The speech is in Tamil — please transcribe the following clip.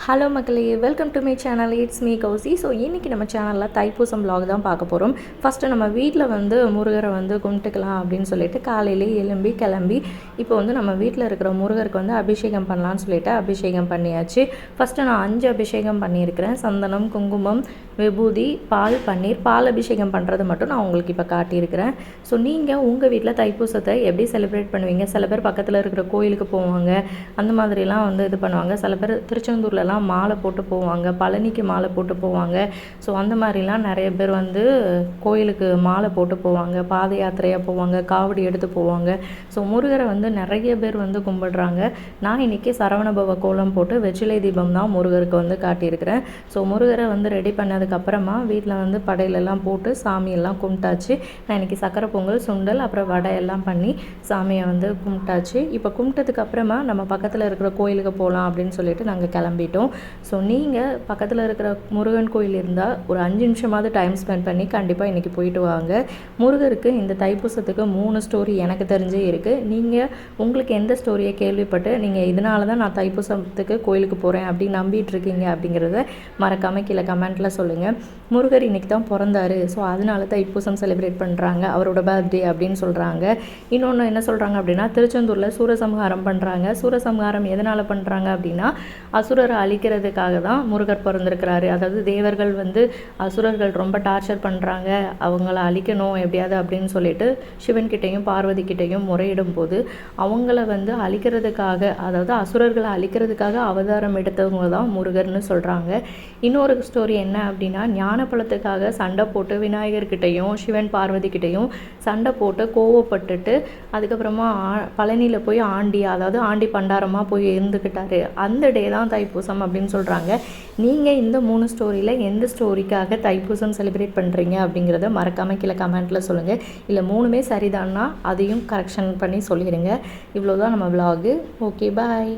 ஹலோ மக்களே, welcome to my channel. It's me Kousi. So இன்றைக்கி நம்ம சேனலில் தைப்பூசம் vlog தான் பார்க்க போகிறோம். ஃபஸ்ட்டு நம்ம வீட்டில் முருகரை கும்பிட்டுக்கலாம் அப்படின்னு சொல்லிட்டு காலையிலே கிளம்பி இப்போ நம்ம வீட்டில் இருக்கிற முருகருக்கு அபிஷேகம் பண்ணலான்னு சொல்லிட்டு அபிஷேகம் பண்ணியாச்சு. ஃபஸ்ட்டு நான் 5 அபிஷேகம் பண்ணியிருக்கிறேன். சந்தனம், குங்குமம், விபூதி, பால், பன்னீர். பால் அபிஷேகம் பண்ணுறது மட்டும் நான் உங்களுக்கு இப்போ காட்டியிருக்கிறேன். ஸோ நீங்கள் உங்கள் வீட்டில் தைப்பூசத்தை எப்படி செலிப்ரேட் பண்ணுவீங்க? சில பேர் பக்கத்தில் இருக்கிற கோயிலுக்கு போவாங்க, அந்த மாதிரிலாம் இது பண்ணுவாங்க. சில பேர் திருச்செந்தூர்லலாம் மாலை போட்டு போவாங்க, பழனிக்கு மாலை போட்டு போவாங்க. ஸோ அந்த மாதிரிலாம் நிறைய பேர் கோயிலுக்கு மாலை போட்டு போவாங்க, பாத யாத்திரையாக போவாங்க, காவடி எடுத்து போவாங்க. ஸோ முருகரை நிறைய பேர் கும்பிடுறாங்க. நான் இன்றைக்கி சரவணபவ கோலம் போட்டு வெற்றிலை தீபம் தான் முருகருக்கு காட்டியிருக்கிறேன். ஸோ முருகரை ரெடி பண்ணதுக்கப்புறமா வீட்டில் படையிலெல்லாம் போட்டு சாமியெல்லாம் கும்பிட்டாச்சு. நான் இன்றைக்கி சக்கரை பொங்கல், சுண்டல், அப்புறம் வடை எல்லாம் பண்ணி சாமியை கும்பிட்டாச்சு. இப்போ கும்பிட்டதுக்கப்புறமா நம்ம பக்கத்தில் இருக்கிற கோயிலுக்கு போகலாம் அப்படின்னு சொல்லிட்டு நாங்கள் கிளம்பிட்டோம். ஸோ நீங்கள் பக்கத்தில் இருக்கிற முருகன் கோயில் இருந்தால் ஒரு 5 நிமிஷமாவது டைம் ஸ்பெண்ட் பண்ணி கண்டிப்பாக இன்றைக்கி போயிட்டு வாங்க. முருகருக்கு இந்த தைப்பூசத்துக்கு 3 ஸ்டோரி எனக்கு தெரிஞ்சே இருக்குது. நீங்கள் உங்களுக்கு எந்த ஸ்டோரியை கேள்விப்பட்டு நீங்கள் இதனால தான் நான் தைப்பூசத்துக்கு கோயிலுக்கு போகிறேன் அப்படின்னு நம்பிட்டுருக்கீங்க அப்படிங்கிறத மறக்காமல் கீழே கமெண்ட்டில் சொல்லுங்கள். முருகர் இன்றைக்கி தான் பிறந்தாரு, ஸோ அதனால தைப்பூசம் செலிப்ரேட் பண்ணுறாங்க, அவரோட பர்த்டே அப்படின்னு சொல்கிறாங்க. இன்னொன்று என்ன சொல்கிறாங்க அப்படின்னா, திருச்செந்தூரில் சூரசம்ஹாரம் பண்ணுறாங்க. சூரசம்ஹாரம் எதனால் பண்ணுறாங்க அப்படின்னா, அசுரரை அழிக்கிறதுக்காக தான் முருகர் பிறந்திருக்கிறாரு. அதாவது தேவர்கள் அசுரர்கள் ரொம்ப டார்ச்சர் பண்ணுறாங்க, அவங்கள அழிக்கணும் எப்படியாவது அப்படின்னு சொல்லிட்டு சிவன்கிட்டையும் பார்வதி கிட்டையும் முறையிடும் போது அவங்கள அழிக்கிறதுக்காக, அதாவது அசுரர்களை அழிக்கிறதுக்காக அவதாரம் எடுத்தவங்க தான் முருகர்னு சொல்கிறாங்க. இன்னொரு ஸ்டோரி என்ன அப்படின்னா, ஞானப்பழத்துக்காக சண்டை போட்டு விநாயகர்கிட்டையும் சிவன் பார்வதி கிட்டையும் சண்டை போட்டு கோவப்பட்டுட்டு அதுக்கப்புறமா பழனியில் போய் அதாவது ஆண்டி பண்டாரமாக போய் இருந்துக்கிட்டாரு. அந்த டே தான் தைப்பூசம் அப்படின்னு சொல்கிறாங்க. நீங்கள் இந்த 3 ஸ்டோரியில் எந்த ஸ்டோரிக்காக தைப்பூசம் செலிப்ரேட் பண்ணுறீங்க அப்படிங்கிறத மறக்காமல் கீழே கமெண்ட்டில் சொல்லுங்கள். இல்லை 3மே சரிதான்னா அதையும் கரெக்ஷன் பண்ணி சொல்லிடுங்க. இவ்வளோ தான் நம்ம vlog. ஓகே, பாய்.